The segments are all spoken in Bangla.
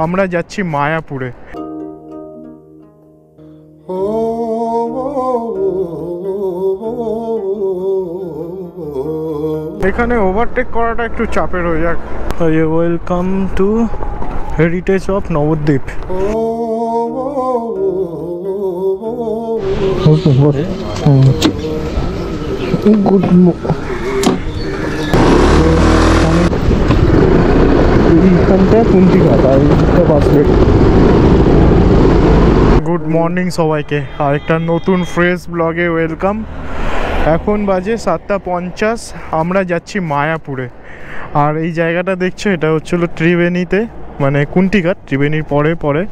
আমরা যাচ্ছি মায়াপুরে। এখানে ওভারটেক করাটা একটু চাপের হয়ে যাক। Welcome to heritage of Nabadwip. Good good morning সবাইকে, আর একটা নতুন ফ্রেশ ব্লগে ওয়েলকাম। এখন বাজে 7:50, আমরা যাচ্ছি মায়াপুরে। আর এই জায়গাটা দেখছো, এটা হচ্ছিল ত্রিবেণীতে, মানে কুন্টিঘাট, ত্রিবেণীর পরে পরে।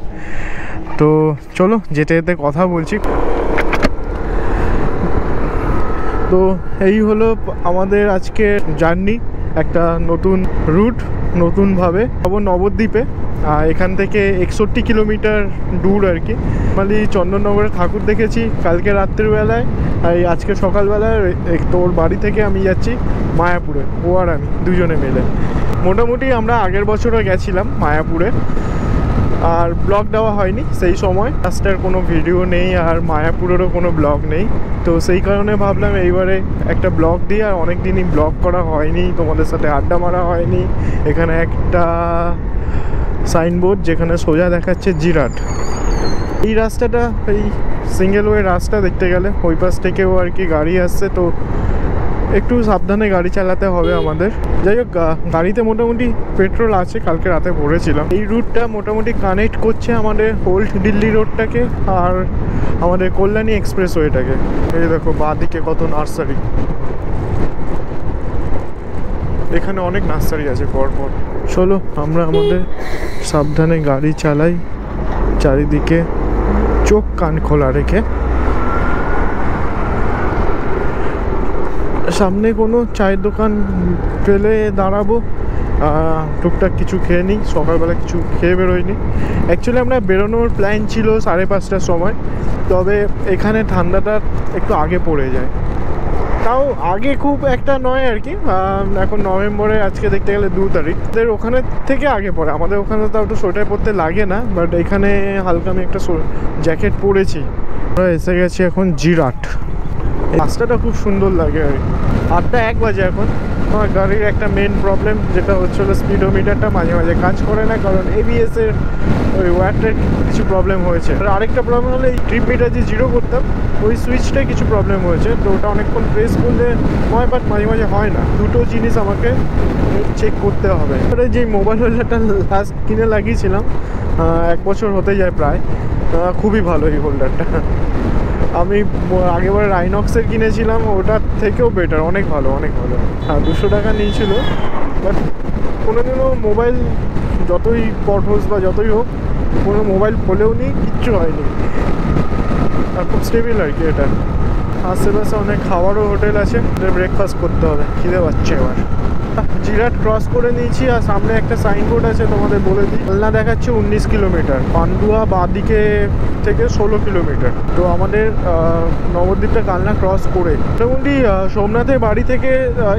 তো চলো যেতে যেতে কথা বলছি। তো এই হলো আমাদের আজকে জার্নি, একটা নতুন রুট, নতুনভাবে যাবো নবদ্বীপে। এখান থেকে 61 কিলোমিটার দূর আর কি। মানে চন্দননগরে ঠাকুর দেখেছি কালকে রাত্রিবেলায়, আর আজকে সকালবেলায় তোর বাড়ি থেকে আমি যাচ্ছি মায়াপুরে, ও আর আমি দুজনে মিলে। মোটামুটি আমরা আগের বছরও গেছিলাম মায়াপুরে, আর ব্লগ দেওয়া হয়নি সেই সময়, রাস্তার কোনো ভিডিও নেই আর মায়াপুরেরও কোনো ব্লগ নেই। তো সেই কারণে ভাবলাম এইবারে একটা ব্লগ দিই। আর অনেক দিনই ব্লগ করা হয়নি, তোমাদের সাথে আড্ডা মারা হয়নি। এখানে একটা সাইনবোর্ড যেখানে সোজা দেখাচ্ছে জিরাট। এই রাস্তাটা এই সিঙ্গেল ওয়ে রাস্তা, দেখতে গেলে ওই পাশ থেকেও আর কি গাড়ি আসছে, তো একটু সাবধানে গাড়ি চালাতে হবে আমাদের। যাই হোক, গাড়িতে মোটামুটি পেট্রোল আছে, কালকে রাতে ভরেছিলাম। এই রুটটা মোটামুটি কানেক্ট করছে আমাদের ওল্ড দিল্লি রোডটাকে আর আমাদের কল্যাণী এক্সপ্রেসওয়েটাকে। এই দেখো বাঁদিকে কত নার্সারি, এখানে অনেক নার্সারি আছে পরপর। চলো আমরা আমাদের সাবধানে গাড়ি চালাই, চারিদিকে চোখ কান খোলা রেখে। সামনে কোনো চায়ের দোকান পেলে দাঁড়াবো, টুকটাক কিছু খেয়ে নিই। সকালবেলা কিছু খেয়ে বেরোয়নি। অ্যাকচুয়ালি আমরা বেরোনোর প্ল্যান ছিল 5:30টার সময়, তবে এখানে ঠান্ডাটা একটু আগে পড়ে যায়। তাও আগে খুব একটা নয় আর কি। এখন নভেম্বরে, আজকে দেখতে গেলে 2 তারিখ, ওখানে থেকে আগে পড়ে। আমাদের ওখানে তাও একটু সোয়েটার পরতে লাগে না, বাট এখানে হালকা আমি একটা জ্যাকেট পরেছি। আমরা এসে গেছি এখন জিরাট। রাস্তাটা খুব সুন্দর লাগে আর কি। 8:01 বাজে এখন। আমার গাড়ির একটা মেন প্রবলেম যেটা হচ্ছে স্পিডোমিটারটা মাঝে মাঝে কাজ করে না, কারণ ABS এর ওই ওয়্যারটার কিছু প্রবলেম হয়েছে। আর আরেকটা প্রবলেম হলো এই ট্রিপ মিটার যে জিরো করতাম, ওই সুইচটায় কিছু প্রবলেম হয়েছে। তো ওটা অনেকক্ষণ প্রেস করলে হয়, বাট মাঝে মাঝে হয় না। দুটো জিনিস আমাকে চেক করতে হবে। এবারে যে মোবাইল হোল্ডারটা লাস্ট কিনে লাগিয়েছিলাম, 1 বছর হতে যায় প্রায়, খুবই ভালো এই হোল্ডারটা। আমি আগেবার রাইনক্সের কিনেছিলাম, ওটার থেকেও বেটার, অনেক ভালো, অনেক ভালো। হ্যাঁ, 200 টাকা নিয়েছিল, বাট কোনোদিনও মোবাইল যতই পটহোস বা যতই হোক, কোনো মোবাইল খোলেও নি, কিচ্ছু হয়নি। আর খুব স্টেবল আর কি এটা। আশেপাশে অনেক খাবারও হোটেল আছে, ব্রেকফাস্ট করতে হবে, খিদে পাচ্ছে এবার। জিরাট ক্রস করে নিয়েছি, আর সামনে একটা সাইনবোর্ড আছে, তোমাদের বলে দিই। কালনা দেখাচ্ছে 19 কিলোমিটার, পান্ডুয়া বাঁদিকে থেকে 16 কিলোমিটার। তো আমাদের নবদ্বীপটা কালনা ক্রস করে মোটামুটি সোমনাথের বাড়ি থেকে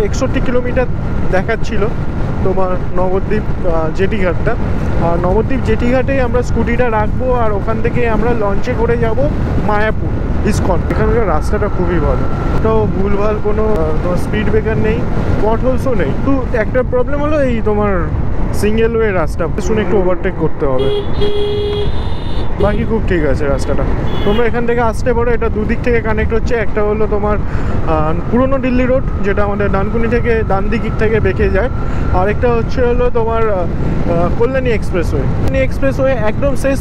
61 কিলোমিটার দেখাচ্ছিল তোমার নবদ্বীপ জেটিঘাটটা। আর নবদ্বীপ জেটিঘাটেই আমরা স্কুটিটা রাখবো, আর ওখান থেকে আমরা লঞ্চে করে যাব মায়াপুর ইসকন। এখানকার রাস্তাটা খুবই ভালো, তো ভুলভাল কোনো তোমার স্পিড ব্রেকার নেই, পটহোলসও নেই। তো একটা প্রবলেম হলো এই তোমার সিঙ্গেল ওয়ে রাস্তা, শুনে একটু ওভারটেক করতে হবে, বাকি খুব ঠিক আছে রাস্তাটা। তোমরা এখান থেকে আসতে পারো, এটা দুদিক থেকে কানেক্ট হচ্ছে। একটা হলো তোমার পুরনো দিল্লি রোড, যেটা আমাদের ডানকুনি থেকে ডান দিক থেকে বেঁকে যায়। আরেকটা হলো তোমার কল্যাণী এক্সপ্রেসওয়ে একদম শেষ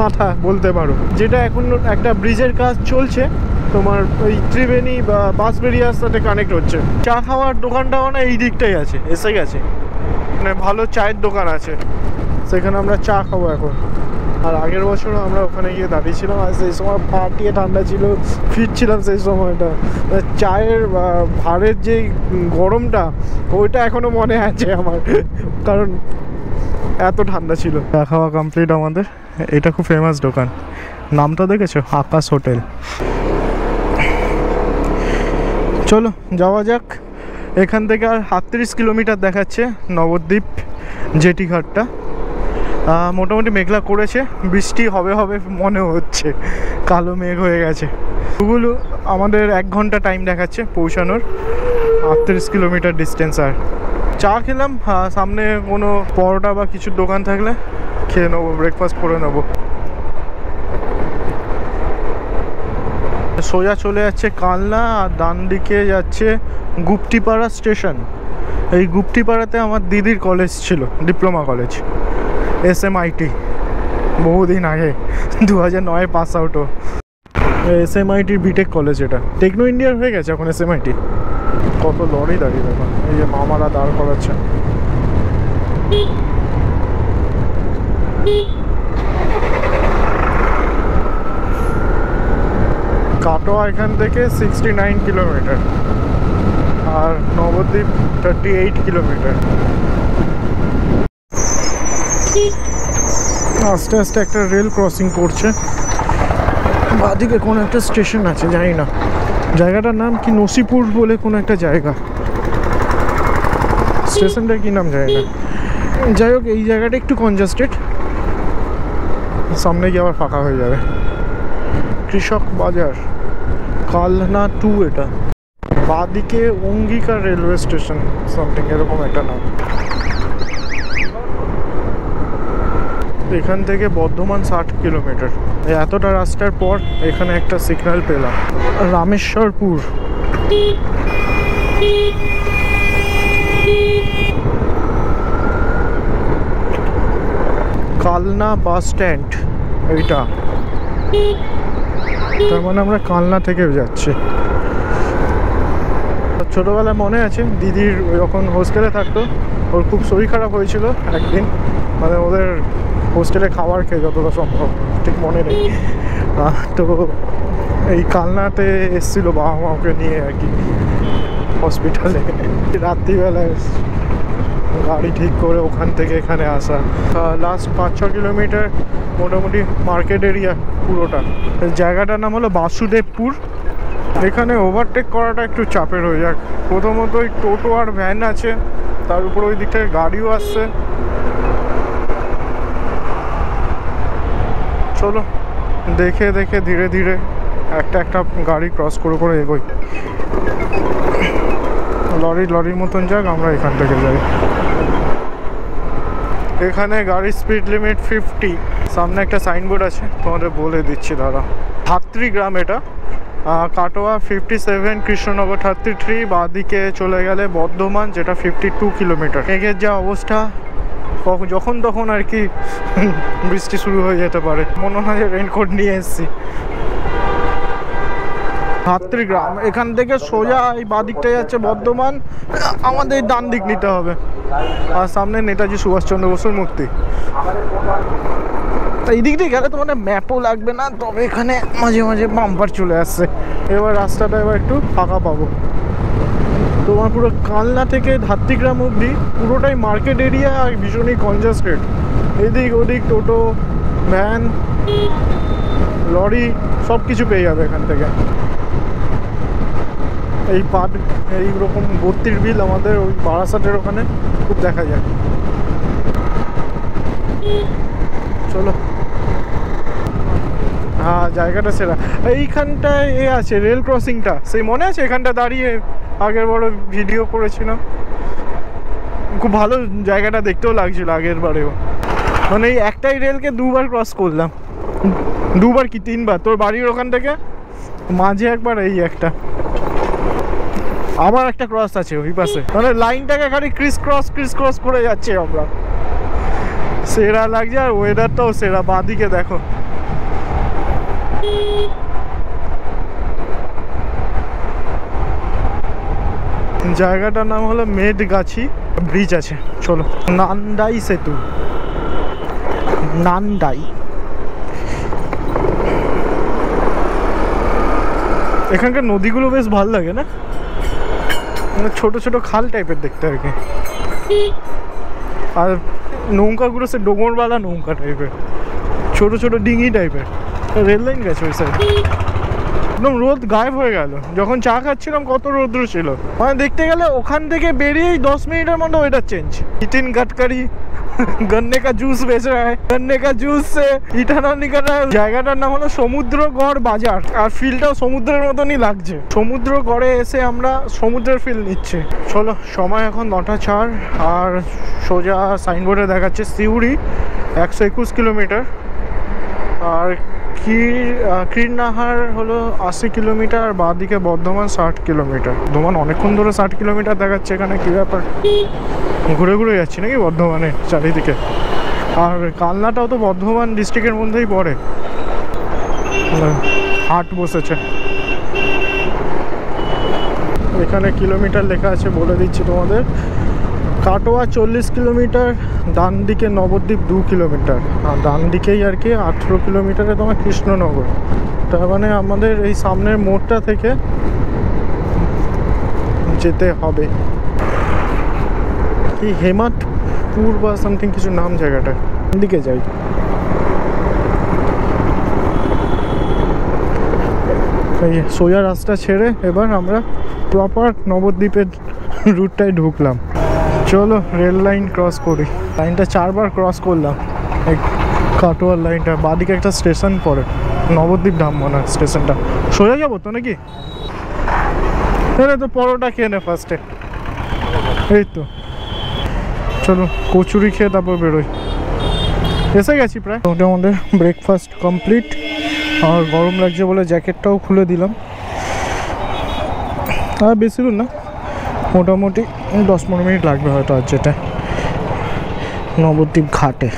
মাথা বলতে পারো, যেটা এখন একটা ব্রিজের কাজ চলছে তোমার ওই ত্রিবেণী বা বাঁশবেড়িয়ার সাথে কানেক্ট হচ্ছে। চা খাওয়ার দোকানটাও না এই দিকটাই আছে, এসে গেছে, মানে ভালো চায়ের দোকান আছে, সেখানে আমরা চা খাবো এখন। আর আগের বছরও আমরা ওখানে গিয়ে দাঁড়িয়েছিলাম, আর সেই সময় ফাটিয়ে ঠান্ডা ছিল, ফিরছিলাম সেই সময়টা। চায়ের ভাঁড়ের যে গরমটা, ওইটা এখনো মনে আছে আমার, কারণ এত ঠান্ডা ছিল। চা খাওয়া কমপ্লিট আমাদের। এটা খুব ফেমাস দোকান, নামটা দেখেছো? আকাশ হোটেল। চলো যাওয়া যাক। এখান থেকে আর 38 কিলোমিটার দেখাচ্ছে নবদ্বীপ জেটিঘাটটা। মোটামুটি মেঘলা করেছে, বৃষ্টি হবে হবে মনে হচ্ছে, কালো মেঘ হয়ে গেছে। গুগল আমাদের 1 ঘন্টা টাইম দেখাচ্ছে পৌঁছানোর, 38 কিলোমিটার ডিস্টেন্স। আর চা খেলাম, সামনে কোনো পরোটা বা কিছু দোকান থাকলে খেয়ে নেবো, ব্রেকফাস্ট করে নেবো। সোজা চলে যাচ্ছে কালনা, আর ডান দিকে যাচ্ছে গুপ্তিপাড়া স্টেশন। এই গুপ্তিপাড়াতে আমার দিদির কলেজ ছিল, ডিপ্লোমা কলেজ, SMIT, বহুদিন আগে 2009 পাস আউটও। SMIT বিটেক কলেজ, এটা টেকনো ইন্ডিয়ার হয়ে গেছে এখন SMIT। কত লরি দাঁড়িয়ে দেখুন, এই যে মামারা দাঁড় করাচ্ছে। কাটোয়া এখান থেকে 69 কিলোমিটার, আর নবদ্বীপ 38 কিলোমিটার। আস্তে আস্তে একটা রেল ক্রসিং করছে, বাদিকে কোনো একটা স্টেশন আছে, জানি না জায়গাটার নাম কি, নসিপুর বলে কোনো একটা জায়গা, স্টেশনটার কি নাম জানি না। যাই হোক, এই জায়গাটা একটু কনজাস্টেড, সামনে গিয়ে আবার ফাঁকা হয়ে যাবে। কৃষক বাজার, কালনা 2 এটা। বাদিকে অঙ্গিকা রেলওয়ে স্টেশন, সামথিং এরকম একটা নাম। এখান থেকে বর্ধমান 60 কিলোমিটার। এতটা রাস্তার পর এখানে একটা সিগন্যাল পেলাম, রামেশ্বরপুর। কালনা বাস স্ট্যান্ড এইটা, তার মানে আমরা কালনা থেকে যাচ্ছি। ছোটোবেলায় মনে আছে, দিদির যখন হোস্টেলে থাকতো, ওর খুব শরীর খারাপ হয়েছিল একদিন, মানে ওদের হোস্টেলে খাবার খেয়ে যতটা সম্ভব, ঠিক মনে নেই। তো এই কালনাতে এসেছিল বাবা মা ওকে নিয়ে আর কি হসপিটালে, রাত্রিবেলায় গাড়ি ঠিক করে ওখান থেকে এখানে আসা। লাস্ট 5-6 কিলোমিটার মোটামুটি মার্কেট এরিয়া পুরোটা। জায়গাটার নাম হলো বাসুদেবপুর। এখানে ওভারটেক করাটা একটু চাপের হয়ে যাক। প্রথমত ওই টোটো আর ভ্যান আছে, তার উপর ওই দিক থেকে গাড়িও আসছে। চলো দেখে দেখে ধীরে ধীরে একটা একটা গাড়ি ক্রস করে করে এগোই। লরির মতন যাক, আমরা এখান থেকে যাই। এখানে গাড়ির স্পিড লিমিট 50। সামনে একটা সাইনবোর্ড আছে, তোমাদের বলে দিচ্ছি দাঁড়া। ধাত্রী গ্রাম এটা, কাটোয়া 57, কৃষ্ণনগর 33, বাদিকে চলে গেলে বর্ধমান, যেটা 52 কিলোমিটার। মেঘের যা অবস্থা, যখন তখন আর কি বৃষ্টি শুরু হয়ে যেতে পারে। মনে হয় যে রেনকোট নিয়ে এসেছি। ধাত্রী গ্রাম, এখান থেকে সোজা এই বাদিকটা যাচ্ছে বর্ধমান, আমাদের ডান দিক নিতে হবে। আর সামনে নেতাজি সুভাষচন্দ্র বসুর মূর্তি। এই দিক দিয়ে গেলে তোমাদের ম্যাপও লাগবে না, তবে এখানে মাঝে মাঝে বাম্পার চলে আসছে। এবার রাস্তাটা এবার একটু ফাঁকা পাবো। তোমার পুরো কালনা থেকে ধাত্রীগ্রাম অবধি পুরোটাই মার্কেট এরিয়া, আর ভীষণই কনজাস্টেড। এদিক ওদিক টোটো, ভ্যান, লরি সব কিছু পেয়ে যাবে এখান থেকে। এইরকম 32 বিল আমাদের ওই বারাসাতের ওখানে খুব দেখা যায়। চলো, হ্যাঁ জায়গাটা সেরা। এইখানটায় আছে রেল ক্রসিংটা, সেই মনে আছে এখানটা দাঁড়িয়ে আগের বড় ভিডিও করেছিলাম, খুব ভালো জায়গাটা দেখতেও লাগছিল আগের বারেও। মানে এই একটাই রেলকে 2বার ক্রস করলাম, 2বার কি 3বার। তোর বাড়ির ওখান থেকে মাঝে একবার, এই একটা আবার একটা ক্রস আছে ওই পাশে, মানে লাইনটাকে খালি ক্রিস ক্রস করে যাচ্ছে আমরা। সেরা লাগছে, আর ওয়েদারটাও সেরা। বাঁদিকে দেখো, জায়গাটার নাম হলো মেদগাছি। ব্রিজ আছে, চলো। নান্দাই সেতু, নান্দাই। এখানকার নদীগুলো বেশ ভালো লাগে না, মানে ছোট ছোট খাল টাইপের দেখতে আর কি। আর নৌকাগুলো সে ডোঙরওয়ালা নৌকা টাইপের, ছোট ছোট ডিঙি টাইপের। রেল লাইন গেছে ওই সাইড। একদম রোদ গায়েব হয়ে গেল। যখন চা খাচ্ছিলাম কত রৌদ্র ছিল, মানে দেখতে গেলে ওখান থেকে বেরিয়েই 10 মিনিটের মধ্যে ওয়েদার চেঞ্জ। নিতিন গাডকারি गन्ने का जूस बेच रहा है, गन्ने का जूस से इथेनॉल निकल रहा है। জায়গাটার নাম হলো সমুদ্রগড় বাজার, আর ফিলটাও সমুদ্রের মতনই লাগছে। সমুদ্রগড়ে এসে আমরা সমুদ্রের ফিল নিচ্ছি। চলো, সময় এখন 9:04 আর সোজা সাইনবোর্ডে দেখাচ্ছে সিউড়ি 121 কিলোমিটার, আর কীরনাহার হলো 80 কিলোমিটার, আর বাঁ দিকে বর্ধমান 60 কিলোমিটার। বর্ধমান অনেকক্ষণ ধরে 60 কিলোমিটার দেখাচ্ছে। এখানে কী ব্যাপার, ঘুরে ঘুরে যাচ্ছি নাকি বর্ধমানের চারিদিকে? আর কালনাটাও তো বর্ধমান ডিস্ট্রিক্টের মধ্যেই পড়ে। হাট বসেছে এখানে, কিলোমিটার লেখা আছে বলে দিচ্ছি তোমাদের। কাটোয়া 40 কিলোমিটার, ডান দিকে নবদ্বীপ 2 কিলোমিটার, আর ডান দিকেই আর কি 18 কিলোমিটারে তোমার কৃষ্ণনগর। তার মানে আমাদের এই সামনের মোড়টা থেকে যেতে হবে। কি হেমাদপুর বা সামথিং কিছু নাম জায়গাটা, দিকে যাই। এই সোজা রাস্তা ছেড়ে এবার আমরা প্রপার নবদ্বীপের রুটটায় ঢুকলাম। চলো রেল লাইন ক্রস করি। লাইনটা 4 বার ক্রস করলাম। এই কাটোয়ার লাইনটা, বাদিকে একটা স্টেশন পড়ে, নবদ্বীপ ধামমনা স্টেশনটা। সোজা যাবো তো নাকি? তো পরোটা খেয়ে নে ফার্স্টে। এই তো চলো কচুরি খেয়ে তারপর বেরোই। এসে গেছি প্রায়। ওটা আমাদের ব্রেকফাস্ট কমপ্লিট, আর গরম লাগছে বলে জ্যাকেটটাও খুলে দিলাম। আর বেশি দূর না, মোটামুটি 10-15 মিনিট লাগবে হয়তো। আর যেটা নবদ্বীপ ঘাটে,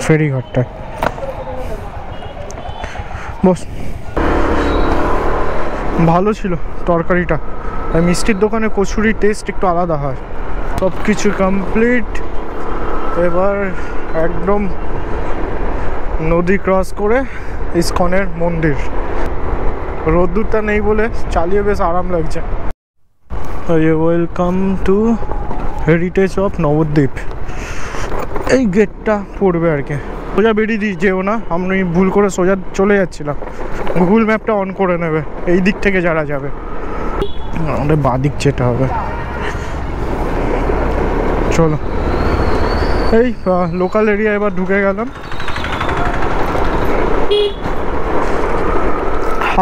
ফেরিঘাটটায় বস। ভালো ছিল তরকারিটা, আর মিষ্টির দোকানে কচুরির টেস্ট একটু আলাদা হয়। সব কিছু কমপ্লিট। এবার একদম নদী ক্রস করে ইসকনের মন্দির। রোদ্দুরটা নেই বলে চালিয়ে বেশ আরাম লাগছে। Welcome to heritage of Nabadwip. এই গেটটা পড়বে আর কি। সোজা বেরিয়ে যেও না, আমি ভুল করে সোজা চলে যাচ্ছিলাম। গুগল ম্যাপটা অন করে নেবে এই দিক থেকে যারা যাবে। আমাদের বাঁ দিক যেতে হবে। চলো, এই লোকাল এরিয়া এবার ঢুকে গেলাম।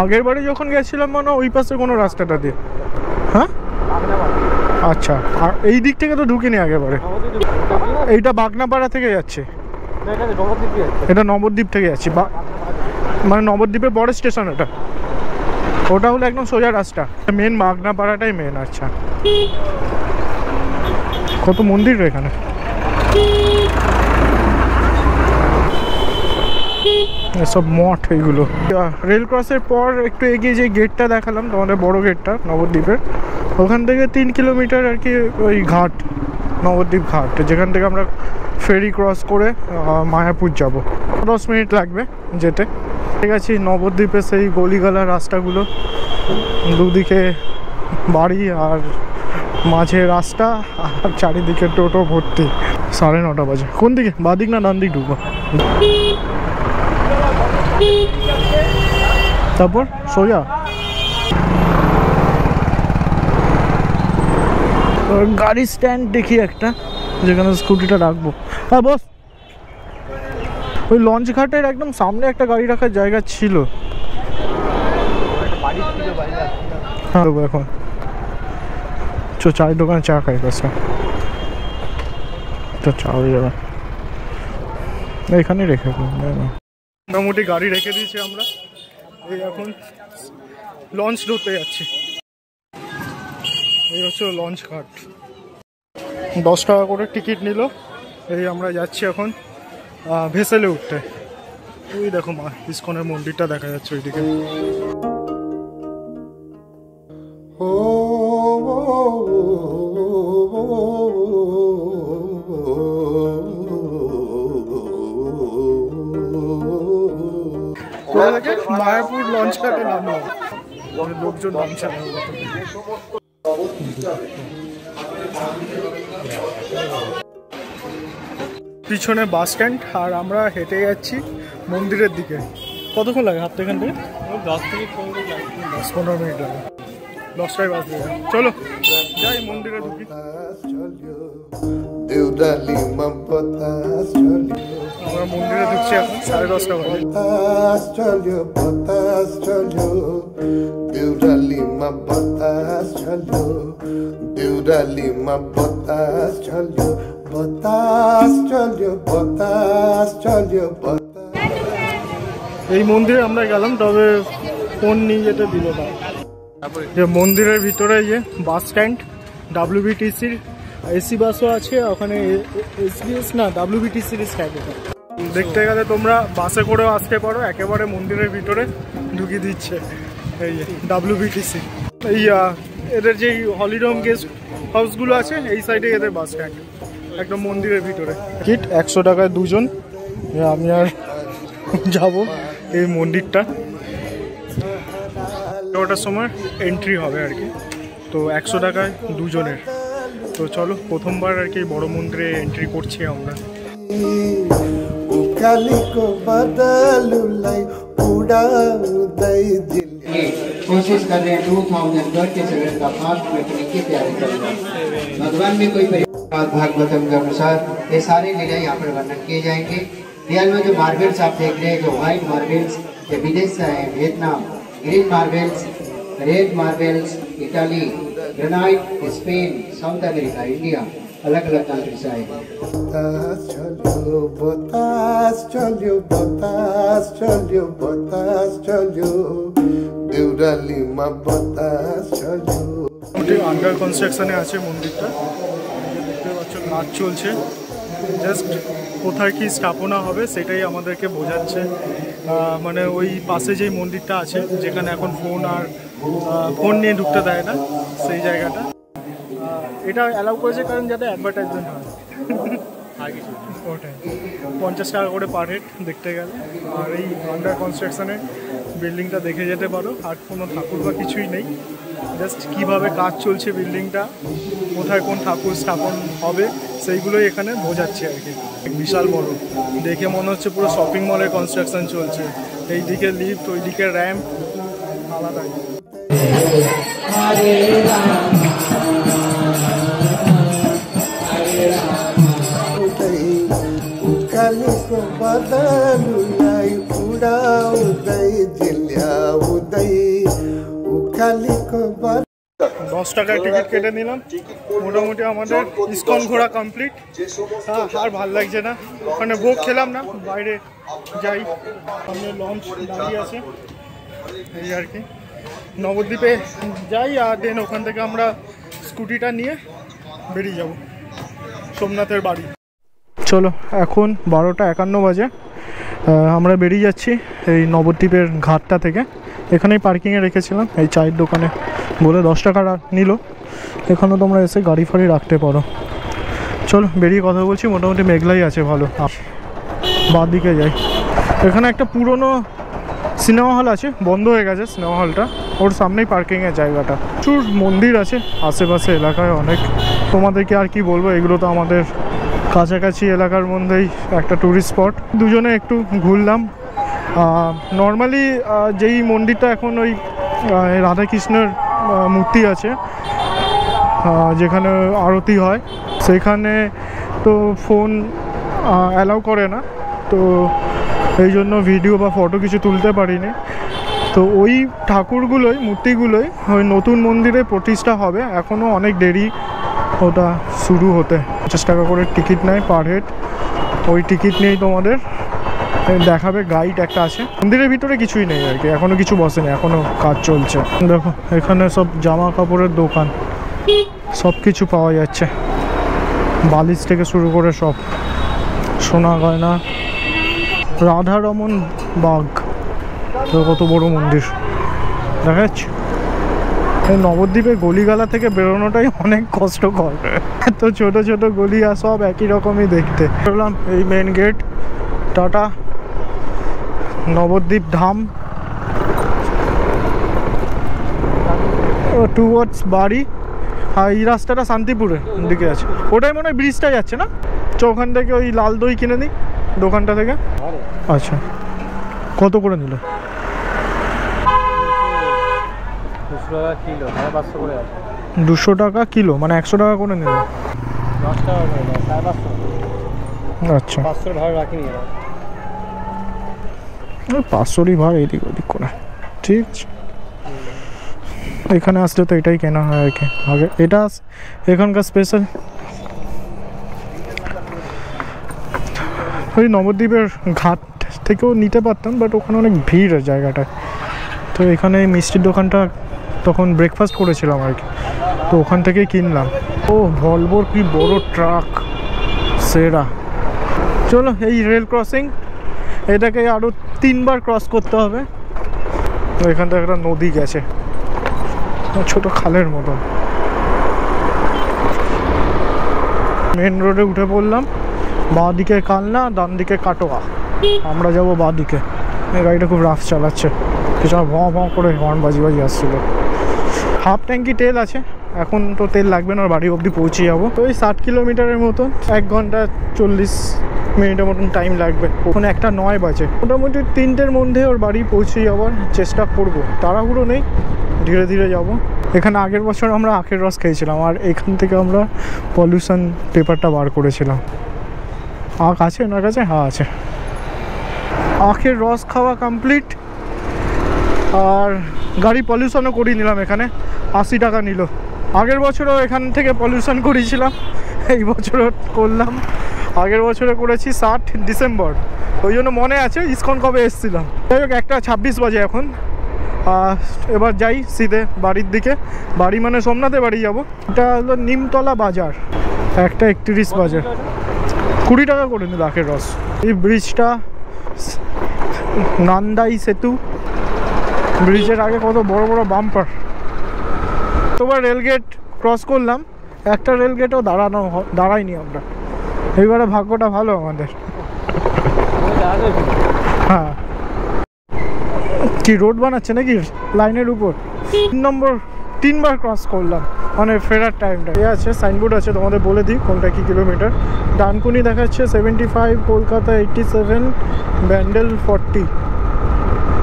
আগের বারে যখন গেছিলাম মানে ওই পাশে কোনো রাস্তাটা দিয়ে। হ্যাঁ আচ্ছা, আর এই দিক থেকে তো ঢুকিনি আগেরবারে। এইটা বাগনাপাড়া থেকে যাচ্ছে, এটা নবদ্বীপ থেকে যাচ্ছি। মানে নবদ্বীপের বড় স্টেশন এটা, ওটা হলো একদম সোজা রাস্তা। মেন বাগনাপাড়াটাই মেন। আচ্ছা, কত মন্দির এখানে। এসব মঠ এইগুলো। রেল ক্রসের পর একটু এগিয়ে যে গেটটা দেখালাম তোমাদের, বড় গেটটা নবদ্বীপের, ওখান থেকে 3 কিলোমিটার আর কি ওই ঘাট, নবদ্বীপ ঘাট, যেখান থেকে আমরা ফেরি ক্রস করে মায়াপুর যাব। 10 মিনিট লাগবে যেতে। ঠিক আছে, নবদ্বীপে সেই গলিগালা রাস্তাগুলো, দুদিকে বাড়ি আর মাঝে রাস্তা, আর চারিদিকে টোটো ভর্তি। 9:30 বাজে। কোন দিকে, বাঁ দিক না ডান দিক ঢুকবো? তারপর সোজা গাড়ি স্ট্যান্ড দেখি একটা, যেখানে স্কুটিটা রাখবো। হ্যাঁ বস, ওই লঞ্চ ঘাটের একদম সামনে একটা গাড়ি রাখার জায়গা ছিল। হ্যাঁ এখন চায়ের দোকানে চা খাই কাছে তো চা হয়ে যাবে। এখানে রেখে মোটামুটি গাড়ি রেখে দিয়েছি আমরা। এই এখন লঞ্চ ধরতে যাচ্ছি। এই হচ্ছে লঞ্চ ঘাট। 10 টাকা করে টিকিট নিল। এই আমরা যাচ্ছি এখন ভেসেলে উঠতে। ওই দেখো মা ইসকনের মন্দিরটা দেখা যাচ্ছে ওইদিকে। মায়াপুর লঞ্চ ঘাটে নামলাম, লোকজন নামছে না। পিছনে বাস স্ট্যান্ড, আর আমরা হেঁটে যাচ্ছি মন্দিরের দিকে। কতক্ষণ লাগে হাঁটতে এখান থেকে? 10 থেকে 15 মিনিট লাগে। 10টায় বাস দিয়ে চলো। যাই মন্দিরে ঢুকি। আমরা মন্দিরে ঢুকছি এখন 10:30 বাজে। এই মন্দিরে আমরা গেলাম, তবে ফোন নিয়ে যেতে দিল না। যে মন্দিরের ভিতরে যে বাস স্ট্যান্ড, WBTC-র এসি বাসও আছে ওখানে, SBS না WBTC-র স্ট্যান্ড। দেখতে গেলে তোমরা বাসে করেও আসতে পারো, একেবারে মন্দিরের ভিতরে ঢুকিয়ে দিচ্ছে এই WBTC। এই এদের যেই হলিডম গেস্ট হাউসগুলো আছে এই সাইডে এদের বাস স্ট্যান্ড, একদম মন্দিরের ভিতরে। টিকিট 100 টাকায় দুজন। আমি আর যাব এই মন্দিরটা 11টার সময় এন্ট্রি হবে আর কি, তো 100 টাকায় দুজনের। তো চলো, প্রথমবার আর কি বড় মন্দিরে এন্ট্রি করছি আমরা। कोशिश कर रहे हैं 2037 का फास्ट ट्रैकिंग की तैयारी कर रहे हैं। भगवान में कोई भागवतम के अनुसार ये सारे लीला यहाँ पर वर्णन किए जाएंगे। रियल में जो मार्बल्स आप देख रहे हैं, जो व्हाइट मार्बल्स ये विदेश से आए, Vietnam, green marbles, red marbles, Italy, granite, Spain, south America, India, अलग अलग कंट्री से आए। আন্ডার কনস্ট্রাকশনে আছে মন্দিরটা, দেখতে পাচ্ছ কাজ চলছে। জাস্ট কোথায় কি স্থাপনা হবে সেটাই আমাদেরকে বোঝাচ্ছে। মানে ওই পাশে যেই মন্দিরটা আছে যেখানে এখন ফোন নিয়ে ঢুকতে দেয় না, সেই জায়গাটা এটা অ্যালাউ করেছে কারণ যাতে অ্যাডভার্টাইজমেন্ট হয়। ওটাই 50 টাকা করে পার হেড দেখতে গেলে। আর এই আন্ডার কনস্ট্রাকশনে বিল্ডিংটা দেখে যেতে পারো। আর কোনো ঠাকুর বা কিছুই নেই, জাস্ট কীভাবে কাজ চলছে বিল্ডিংটা, কোথায় কোন ঠাকুর স্থাপন হবে সেইগুলোই এখানে বোঝাচ্ছে আর কি। বিশাল বড়, দেখে মনে হচ্ছে পুরো শপিং মলের কনস্ট্রাকশন চলছে। এই দিকে লিফট, ওই দিকে র্যাম্প, আলাদাই। দশ টাকায় টিকিট কেটে নিলাম। মোটামুটি আমাদের ইসকন ঘোরা কমপ্লিট। আর ভাল লাগছে না, ওখানে ভোগ খেলাম না, বাইরে যাই। সামনে লঞ্চ দাঁড়িয়ে আছে, এই আর কি। নবদ্বীপে যাই, আর দেন ওখান থেকে আমরা স্কুটিটা নিয়ে বেরিয়ে যাব সোমনাথের বাড়ি। চলো, এখন 12:51 বাজে। আমরা বেরিয়ে যাচ্ছি এই নবদ্বীপের ঘাটটা থেকে। এখানেই পার্কিংয়ে রেখেছিলাম, এই চায়ের দোকানে বলে 10 টাকা নিল। এখানেও তোমরা এসে গাড়ি ফাড়ি রাখতে পারো। চলো বেরিয়ে কথা বলছি। মোটামুটি মেঘলাই আছে ভালো। বাঁ দিকে যাই, এখানে একটা পুরনো সিনেমা হল আছে, বন্ধ হয়ে গেছে সিনেমা হলটা, ওর সামনেই পার্কিংয়ের জায়গাটা। প্রচুর মন্দির আছে আশেপাশে এলাকায় অনেক। তোমাদেরকে আর কি বলবো, এগুলো তো আমাদের কাছাকাছি এলাকার মধ্যেই একটা ট্যুরিস্ট স্পট। দুজনে একটু ঘুরলাম। নর্মালি যেই মন্দিরটা এখন ওই রাধাকৃষ্ণের মূর্তি আছে, যেখানে আরতি হয়, সেখানে তো ফোন অ্যালাউ করে না, তো এই জন্য ভিডিও বা ফটো কিছু তুলতে পারিনি। তো ওই ঠাকুরগুলোই, মূর্তিগুলোই ওই নতুন মন্দিরে প্রতিষ্ঠা হবে, এখনও অনেক দেরি ওটা শুরু হতে। 50 টাকা করে টিকিট নেয় পার হেড। ওই টিকিট নিয়েই তোমাদের দেখাবে, গাইড একটা আছে। মন্দিরের ভিতরে কিছুই নেই আর কি, এখনও কিছু বসেনি, এখনও কাজ চলছে। দেখো এখানে সব জামা কাপড়ের দোকান, সব কিছু পাওয়া যাচ্ছে, বালিশ থেকে শুরু করে সব, সোনা গয়না। রাধারমন বাগ, কত বড় মন্দির দেখা যাচ্ছে। এই নবদ্বীপে গলিগালা থেকে বেরোনোটাই অনেক কষ্টকর, এত ছোট ছোট গলি আর সব একই রকমই দেখতে। বললাম এই মেন গেট, টাটা নবদ্বীপ ধাম, টুয়ার্ডস বাড়ি। আর এই রাস্তাটা শান্তিপুরের দিকে আছে, ওটাই মনে হয় ব্রিজটা যাচ্ছে না। ওখান থেকে ওই লাল দই কিনে নিই দোকানটা থেকে। আচ্ছা, কত করে নিল? 200 টাকা কিলো, 550 করে আছে। 200 টাকা কিলো, মানে 100 টাকা করে নেবে। 10 টাকা করে দেয়, 550। আচ্ছা, 500 ভাড়া রাখিনি এরা। 500ই ভাড়া এদিক ওদিক করে, ঠিক আছে। এখানে আসলে তো এটাই কেনা হয় আর কি আগে, এটা এখানকার স্পেশাল। ওই নবদ্বীপের ঘাট থেকেও নিতে পারতাম, বাট ওখানে অনেক ভিড় জায়গাটায়। তো এখানে মিষ্টির দোকানটা তখন ব্রেকফাস্ট করেছিলাম আর কি, তো ওখান থেকেই কিনলাম। ও ভলভোর কি বড় ট্রাক, সেরা। চলো, এই রেল ক্রসিং, এটাকে আরও 3 বার ক্রস করতে হবে। তো এখান থেকে একটা নদী গেছে, ছোট খালের মতন। মেন রোডে উঠে পড়লাম, বাঁ দিকে কালনা, ডান দিকে কাটোয়া। আমরা যাব বাঁ দিকে। এই গাড়িটা খুব রাফ চালাচ্ছে, পিছনে ভঁ ভঁ করে হর্ন বাজি আসছিল। হাফ ট্যাঙ্কি তেল আছে, এখন তো তেল লাগবে না, বাড়ি অবধি পৌঁছে যাবো। তো এই 60 কিলোমিটারের মতন, 1 ঘন্টা 40 মিনিটের মতন টাইম লাগবে। ওখানে 1:09 বাজে, মোটামুটি 3টের মধ্যে ওর বাড়ি পৌঁছে যাওয়ার চেষ্টা করব। তাড়াহুড়ো নেই, ধীরে ধীরে যাব। এখানে আগের বছর আমরা আখের রস খেয়েছিলাম, আর এখান থেকে আমরা পলিউশন পেপারটা বার করেছিলাম। আখ আছে ওনার কাছে? হ্যাঁ আছে। আখের রস খাওয়া কমপ্লিট, আর গাড়ি পলিউশনও করিয়ে নিলাম। এখানে 80 টাকা নিল। আগের বছরও এখান থেকে পলিউশন করিয়েছিলাম, এই বছরও করলাম। আগের বছরে করেছি 60 ডিসেম্বর, ওই জন্য মনে আছে ইসকন কবে এসেছিলাম। যাই হোক, 1:26 বাজে এখন। এবার যাই সিধে বাড়ির দিকে। বাড়ি মানে সোমনাথে বাড়ি যাব। এটা হলো নিমতলা বাজার। 1:31 বাজে। 20 টাকা করে নিল আখের রস। এই ব্রিজটা নান্দাই সেতু, ব্রিজের আগে কত বড় বড় বাম্পার। তোবার রেলগেট ক্রস করলাম, একটা রেলগেটও দাঁড়াইনি আমরা। এইবারে ভাগ্যটা ভালো আমাদের। হ্যাঁ, কি রোড বানাচ্ছে নাকি লাইনের উপর? 3 বার ক্রস করলাম, মানে ফেরার টাইমটা। এ আছে সাইনবোর্ড আছে, তোমাদের বলে দিই কোনটা কি কিলোমিটার। ডানকুনি দেখাচ্ছে 75, কলকাতা 87, ব্যান্ডেল 40।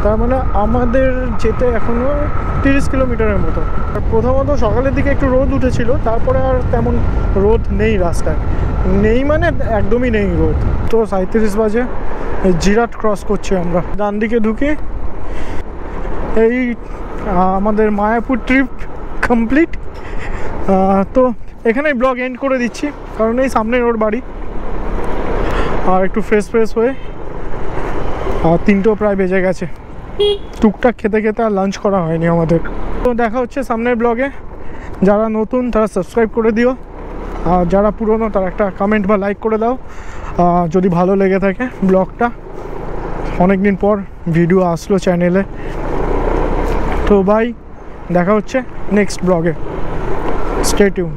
তার মানে আমাদের যেতে এখনও 30 কিলোমিটারের মতো। প্রথমত সকালের দিকে একটু রোদ উঠেছিল, তারপরে আর তেমন রোদ নেই রাস্তায়। নেই মানে একদমই নেই রোদ। তো 37 বাজে, জিরাট ক্রস করছি আমরা। ডান দিকে ঢুকে এই আমাদের মায়াপুর ট্রিপ কমপ্লিট। তো এখানেই ব্লগ এন্ড করে দিচ্ছি, কারণ এই সামনে ওর বাড়ি। আর একটু ফ্রেশ হয়ে, আর 3টো প্রায় বেজে গেছে। টুকটাক খেতে খেতে আর লাঞ্চ করা হয়নি আমাদের। তো দেখা হচ্ছে সামনের ব্লগে। যারা নতুন তারা সাবস্ক্রাইব করে দিও, আর যারা পুরনো তারা একটা কমেন্ট বা লাইক করে দাও যদি ভালো লেগে থাকে ব্লগটা। অনেক দিন পর ভিডিও আসলো চ্যানেলে। তো বাই, দেখা হচ্ছে নেক্সট ব্লগে। Stay tune.